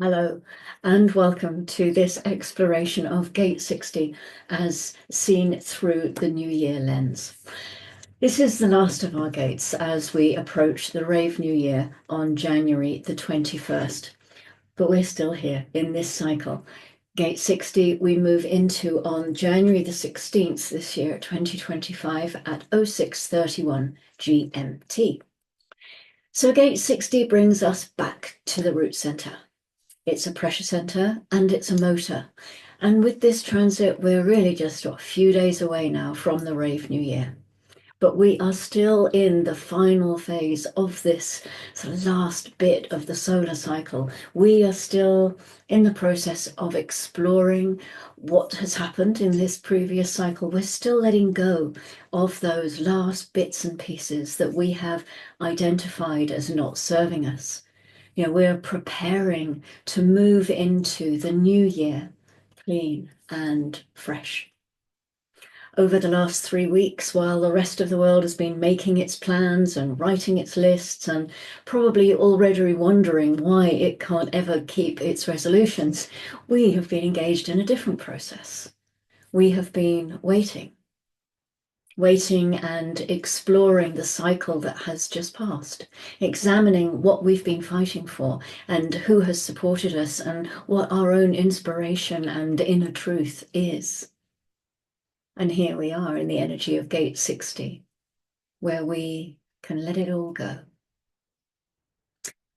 Hello, and welcome to this exploration of Gate 60 as seen through the New Year lens. This is the last of our gates as we approach the Rave New Year on January the 21st. But we're still here in this cycle. Gate 60 we move into on January the 16th this year, 2025 at 06:31 GMT. So Gate 60 brings us back to the root center. It's a pressure center and it's a motor. And with this transit, we're really just a few days away now from the Rave New Year. But we are still in the final phase of this sort of last bit of the solar cycle. We are still in the process of exploring what has happened in this previous cycle. We're still letting go of those last bits and pieces that we have identified as not serving us. We're preparing to move into the new year clean and fresh. Over the last 3 weeks, while the rest of the world has been making its plans and writing its lists and probably already wondering why it can't ever keep its resolutions, we have been engaged in a different process. We have been waiting and exploring the cycle that has just passed, examining what we've been fighting for and who has supported us and what our own inspiration and inner truth is. And here we are in the energy of Gate 60, where we can let it all go.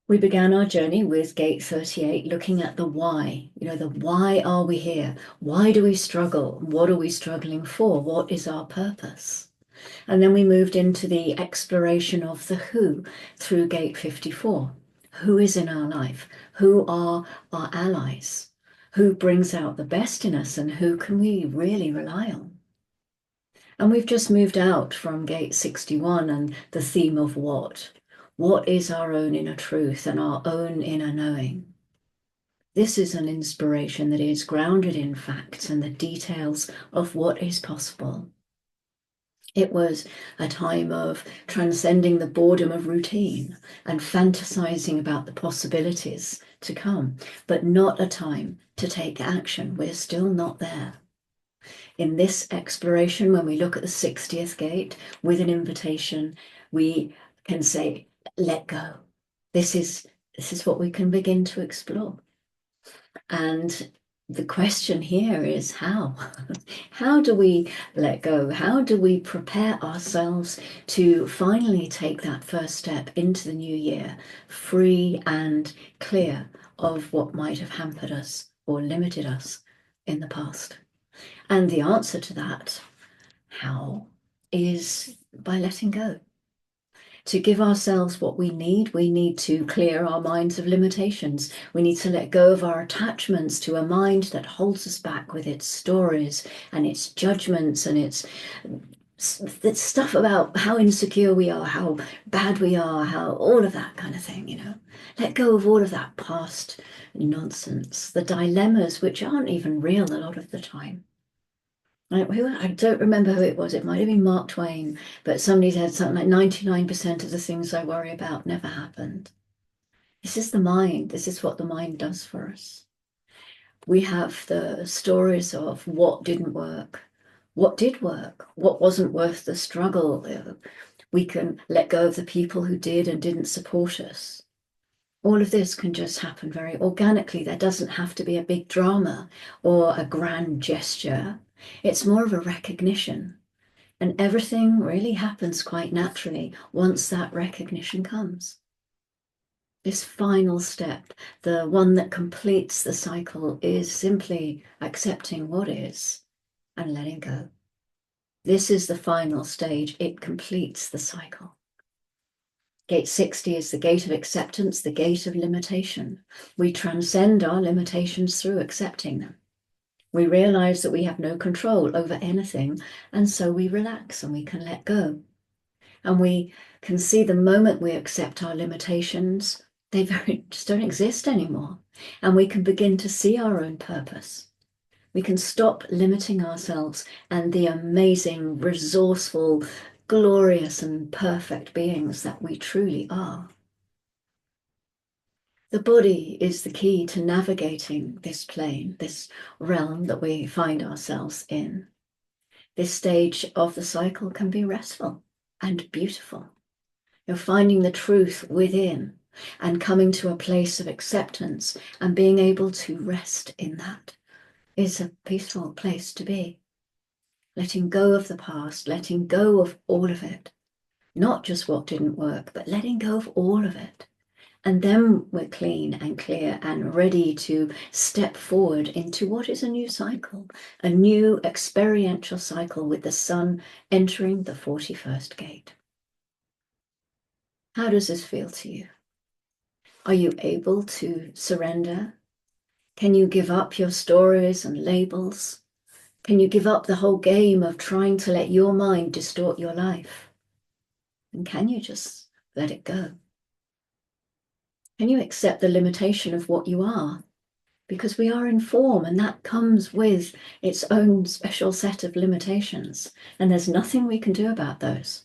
We began our journey with Gate 38, looking at the why. The why are we here? Why do we struggle? What are we struggling for? What is our purpose? And then we moved into the exploration of the who through Gate 54. Who is in our life? Who are our allies? Who brings out the best in us and who can we really rely on? And we've just moved out from Gate 61 and the theme of what? What is our own inner truth and our own inner knowing? This is an inspiration that is grounded in facts and the details of what is possible. It was a time of transcending the boredom of routine and fantasizing about the possibilities to come, but not a time to take action. We're still not there. In this exploration, when we look at the 60th gate with an invitation, we can say, let go. This is what we can begin to explore. And the question here is how? How do we let go? How do we prepare ourselves to finally take that first step into the new year, free and clear of what might have hampered us or limited us in the past? And the answer to that, how, is by letting go. To give ourselves what we need to clear our minds of limitations. We need to let go of our attachments to a mind that holds us back with its stories and its judgments and its stuff about how insecure we are, how bad we are, how all of that kind of thing, Let go of all of that past nonsense, the dilemmas which aren't even real a lot of the time. I don't remember who it was. It might have been Mark Twain, but somebody said something like 99% of the things I worry about never happened. This is the mind. This is what the mind does for us. We have the stories of what didn't work, what did work, what wasn't worth the struggle. We can let go of the people who did and didn't support us. All of this can just happen very organically. There doesn't have to be a big drama or a grand gesture. It's more of a recognition. And everything really happens quite naturally once that recognition comes. This final step, the one that completes the cycle, is simply accepting what is and letting go. This is the final stage. It completes the cycle. Gate 60 is the gate of acceptance, the gate of limitation. We transcend our limitations through accepting them. We realize that we have no control over anything, and so we relax and we can let go. And we can see the moment we accept our limitations, they just don't exist anymore. And we can begin to see our own purpose. We can stop limiting ourselves and the amazing, resourceful, glorious and perfect beings that we truly are. The body is the key to navigating this plane, this realm that we find ourselves in. This stage of the cycle can be restful and beautiful. You're finding the truth within and coming to a place of acceptance and being able to rest in that is a peaceful place to be. Letting go of the past, letting go of all of it, not just what didn't work, but letting go of all of it. And then we're clean and clear and ready to step forward into what is a new cycle, a new experiential cycle with the sun entering the 41st gate. How does this feel to you? Are you able to surrender? Can you give up your stories and labels? Can you give up the whole game of trying to let your mind distort your life? And can you just let it go? Can you accept the limitation of what you are? Because we are in form, and that comes with its own special set of limitations, and there's nothing we can do about those.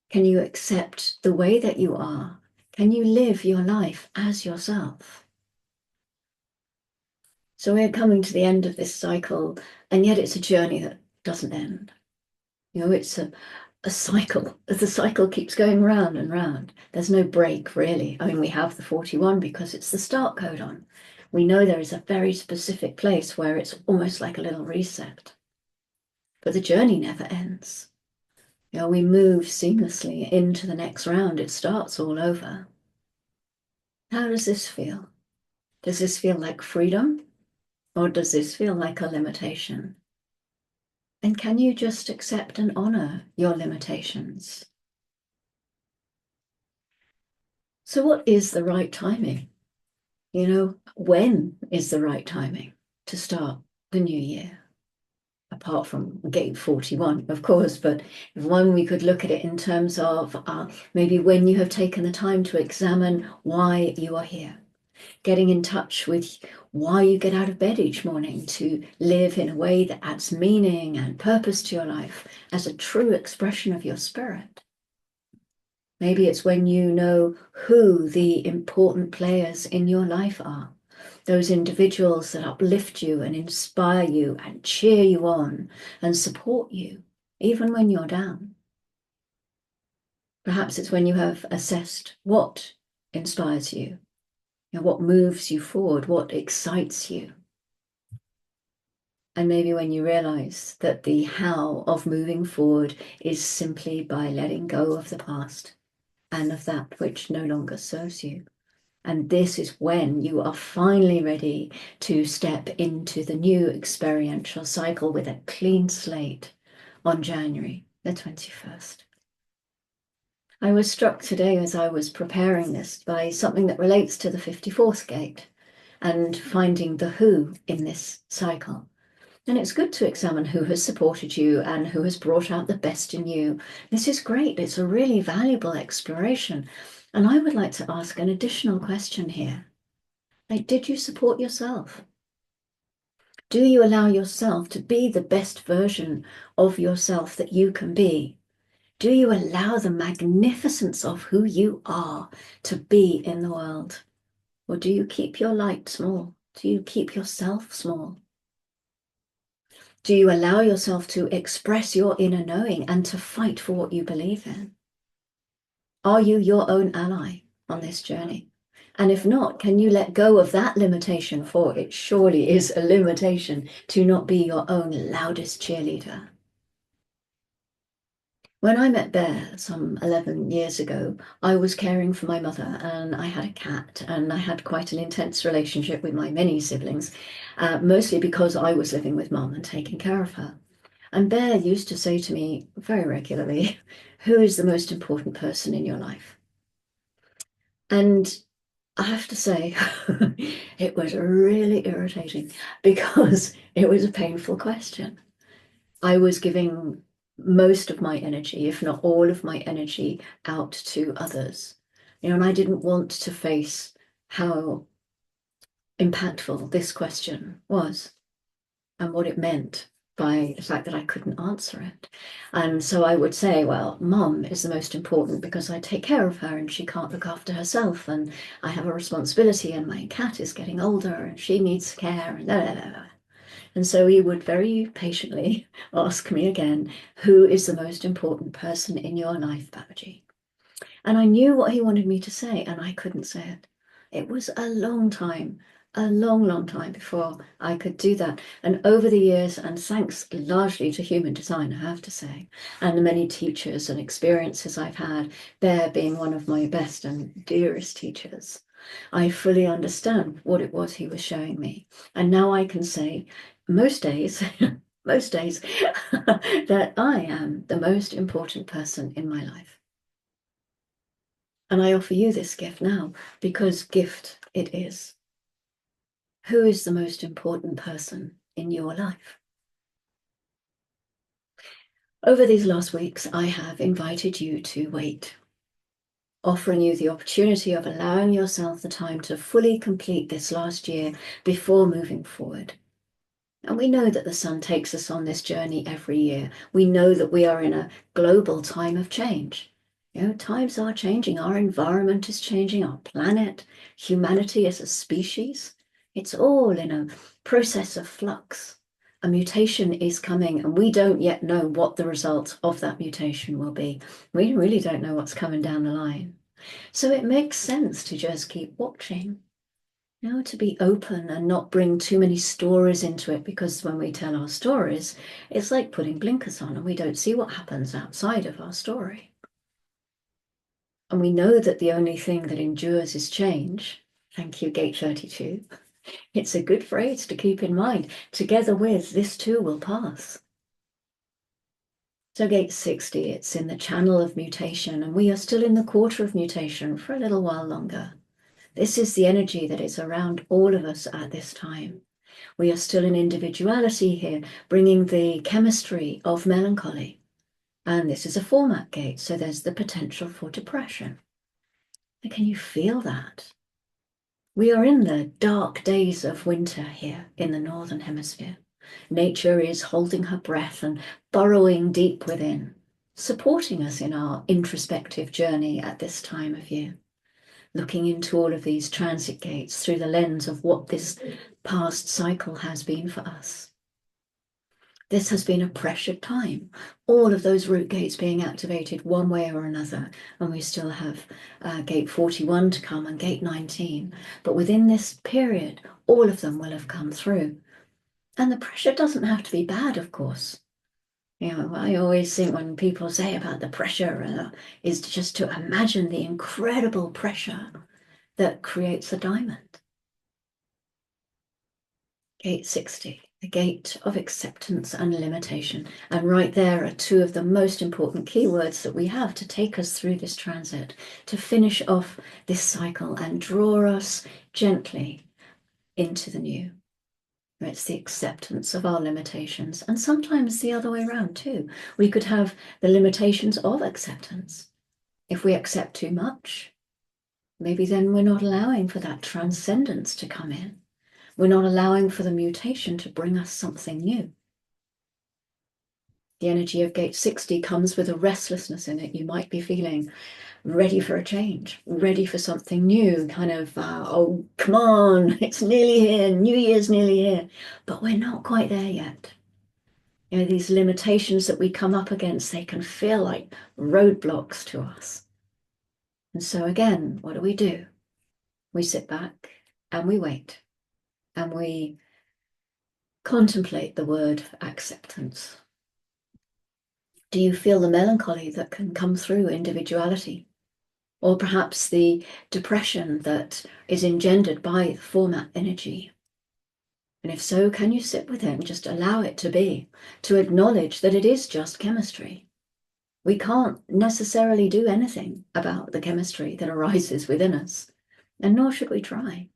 Can you accept the way that you are? Can you live your life as yourself? So we're coming to the end of this cycle, and yet it's a journey that doesn't end. It's a cycle. The cycle keeps going round and round. There's no break, really. I mean, we have the 41 because it's the start codon. We know there is a very specific place where it's almost like a little reset. But the journey never ends. We move seamlessly into the next round. It starts all over. How does this feel? Does this feel like freedom? Or does this feel like a limitation? And can you just accept and honor your limitations? So what is the right timing? When is the right timing to start the new year? Apart from gate 41, of course, but one we could look at it in terms of maybe when you have taken the time to examine why you are here, getting in touch with why you get out of bed each morning to live in a way that adds meaning and purpose to your life as a true expression of your spirit. Maybe it's when you know who the important players in your life are, those individuals that uplift you and inspire you and cheer you on and support you, even when you're down. Perhaps it's when you have assessed what inspires you, what moves you forward, what excites you. And maybe when you realize that the how of moving forward is simply by letting go of the past and of that which no longer serves you. And this is when you are finally ready to step into the new experiential cycle with a clean slate on January the 21st. I was struck today as I was preparing this by something that relates to the 54th gate and finding the who in this cycle. And it's good to examine who has supported you and who has brought out the best in you. This is great. It's a really valuable exploration. And I would like to ask an additional question here. Did you support yourself? Do you allow yourself to be the best version of yourself that you can be? Do you allow the magnificence of who you are to be in the world? Or do you keep your light small? Do you keep yourself small? Do you allow yourself to express your inner knowing and to fight for what you believe in? Are you your own ally on this journey? And if not, can you let go of that limitation? For it surely is a limitation to not be your own loudest cheerleader. When I met Bear some 11 years ago, I was caring for my mother and I had a cat and I had quite an intense relationship with my many siblings, mostly because I was living with mum and taking care of her. And Bear used to say to me very regularly, who is the most important person in your life? And I have to say, it was really irritating because it was a painful question. I was giving most of my energy, if not all of my energy, out to others. And I didn't want to face how impactful this question was and what it meant by the fact that I couldn't answer it. And so I would say, well, mum is the most important because I take care of her and she can't look after herself. And I have a responsibility and my cat is getting older and she needs care and blah, blah, blah. And so he would very patiently ask me again, who is the most important person in your life, Babaji? And I knew what he wanted me to say, and I couldn't say it. It was a long time, a long, long time before I could do that. And over the years, and thanks largely to human design, I have to say, and the many teachers and experiences I've had, Bear being one of my best and dearest teachers, I fully understand what it was he was showing me. And now I can say, most days, most days, that I am the most important person in my life. And I offer you this gift now because gift it is. Who is the most important person in your life? Over these last weeks, I have invited you to wait, offering you the opportunity of allowing yourself the time to fully complete this last year before moving forward. And we know that the sun takes us on this journey every year. We know that we are in a global time of change. Times are changing. Our environment is changing, our planet, humanity as a species. It's all in a process of flux. A mutation is coming, and we don't yet know what the result of that mutation will be. We really don't know what's coming down the line. So it makes sense to just keep watching. To be open and not bring too many stories into it, because when we tell our stories, it's like putting blinkers on and we don't see what happens outside of our story. And we know that the only thing that endures is change. Thank you, Gate 32. It's a good phrase to keep in mind. Together with this too will pass. So Gate 60, it's in the channel of mutation, and we are still in the quarter of mutation for a little while longer. This is the energy that is around all of us at this time. We are still in individuality here, bringing the chemistry of melancholy. And this is a format gate, so there's the potential for depression. And can you feel that? We are in the dark days of winter here in the Northern Hemisphere. Nature is holding her breath and burrowing deep within, supporting us in our introspective journey at this time of year. Looking into all of these transit gates through the lens of what this past cycle has been for us. This has been a pressured time, all of those root gates being activated one way or another, and we still have gate 41 to come and gate 19. But within this period, all of them will have come through. And the pressure doesn't have to be bad, of course. I always think when people say about the pressure is just to imagine the incredible pressure that creates a diamond. Gate 60, the gate of acceptance and limitation. And right there are two of the most important keywords that we have to take us through this transit, to finish off this cycle and draw us gently into the new. It's the acceptance of our limitations, and sometimes the other way around too. We could have the limitations of acceptance. If we accept too much, maybe then we're not allowing for that transcendence to come in. We're not allowing for the mutation to bring us something new. The energy of gate 60 comes with a restlessness in it. You might be feeling ready for a change, ready for something new, kind of, oh, come on, it's nearly here, New Year's nearly here. But we're not quite there yet. These limitations that we come up against, they can feel like roadblocks to us. And so again, what do? We sit back and we wait and we contemplate the word acceptance. Do you feel the melancholy that can come through individuality? Or perhaps the depression that is engendered by the format energy? And if so, can you sit with it and just allow it to be, to acknowledge that it is just chemistry? We can't necessarily do anything about the chemistry that arises within us, and nor should we try.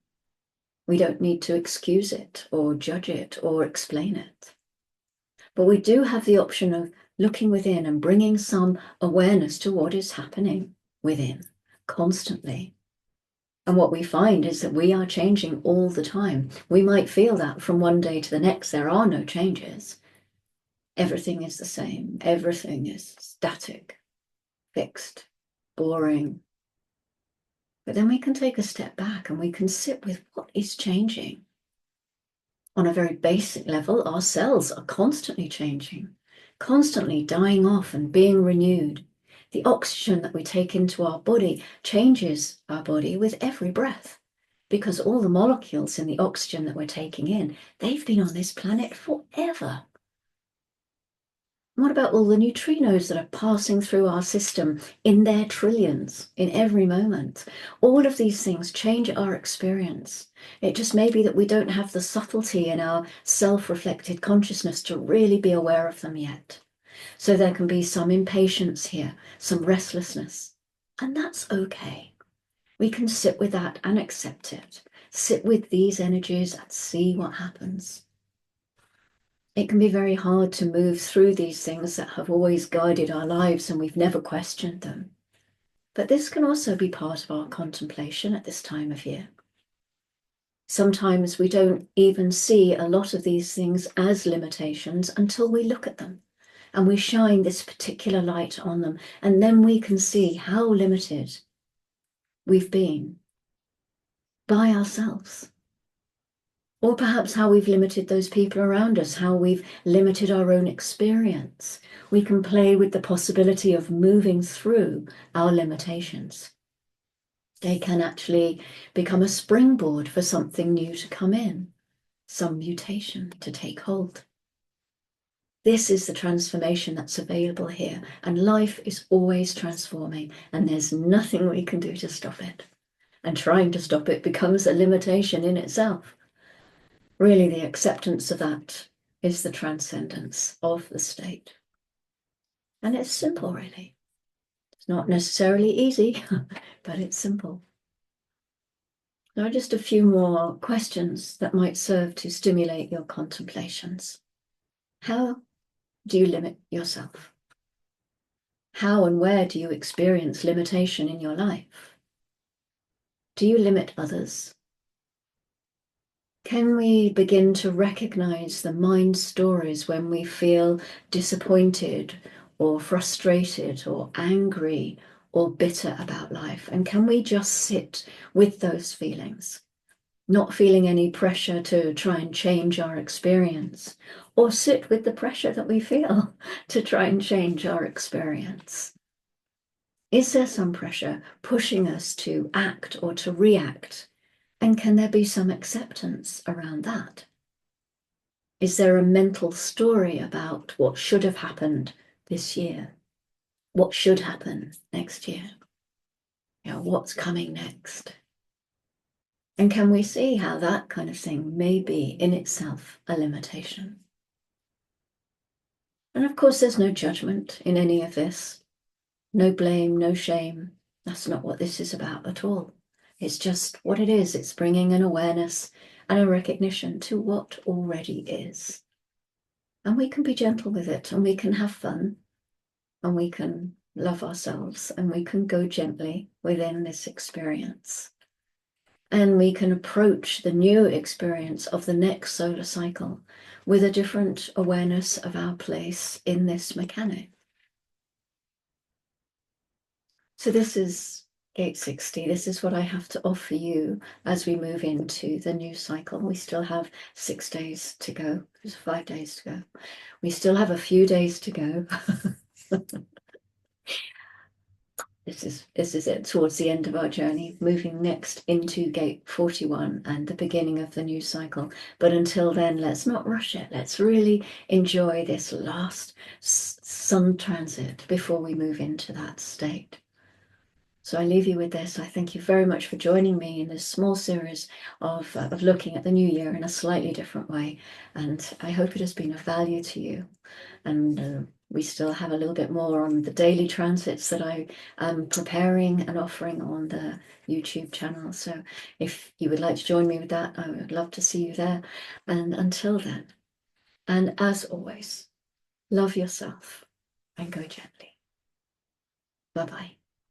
We don't need to excuse it or judge it or explain it. But we do have the option of looking within and bringing some awareness to what is happening within constantly. And what we find is that we are changing all the time. We might feel that from one day to the next, there are no changes. everything is the same. Everything is static, fixed, boring. But then we can take a step back and we can sit with what is changing. On a very basic level, our cells are constantly changing, constantly dying off and being renewed. The oxygen that we take into our body changes our body with every breath, because all the molecules in the oxygen that we're taking in, they've been on this planet forever. What about all the neutrinos that are passing through our system in their trillions, in every moment? All of these things change our experience. It just may be that we don't have the subtlety in our self-reflected consciousness to really be aware of them yet. So there can be some impatience here, some restlessness, and that's okay. We can sit with that and accept it. Sit with these energies and see what happens. It can be very hard to move through these things that have always guided our lives and we've never questioned them. But this can also be part of our contemplation at this time of year. Sometimes we don't even see a lot of these things as limitations until we look at them and we shine this particular light on them, and then we can see how limited we've been by ourselves. Or perhaps how we've limited those people around us, how we've limited our own experience. We can play with the possibility of moving through our limitations. They can actually become a springboard for something new to come in, some mutation to take hold. This is the transformation that's available here, and life is always transforming, and there's nothing we can do to stop it. And trying to stop it becomes a limitation in itself. Really, the acceptance of that is the transcendence of the state. And it's simple, really. It's not necessarily easy, but it's simple. Now, just a few more questions that might serve to stimulate your contemplations. How do you limit yourself? How and where do you experience limitation in your life? Do you limit others? Can we begin to recognize the mind stories when we feel disappointed or frustrated or angry or bitter about life? And can we just sit with those feelings, not feeling any pressure to try and change our experience, or sit with the pressure that we feel to try and change our experience? Is there some pressure pushing us to act or to react? And can there be some acceptance around that? Is there a mental story about what should have happened this year? What should happen next year? What's coming next? And can we see how that kind of thing may be in itself a limitation? And of course, there's no judgment in any of this. No blame, no shame. That's not what this is about at all. It's just what it is. It's bringing an awareness and a recognition to what already is. And we can be gentle with it, and we can have fun, and we can love ourselves, and we can go gently within this experience. And we can approach the new experience of the next solar cycle with a different awareness of our place in this mechanic. So this is Gate 60. This is what I have to offer you as we move into the new cycle. We still have 6 days to go. There's 5 days to go. We still have a few days to go. This is it, towards the end of our journey, moving next into Gate 41 and the beginning of the new cycle. But until then, let's not rush it. Let's really enjoy this last sun transit before we move into that state. So I leave you with this. I thank you very much for joining me in this small series of looking at the new year in a slightly different way. And I hope it has been of value to you. And we still have a little bit more on the daily transits that I am preparing and offering on the YouTube channel. So if you would like to join me with that, I would love to see you there. And until then, and as always, love yourself and go gently. Bye-bye.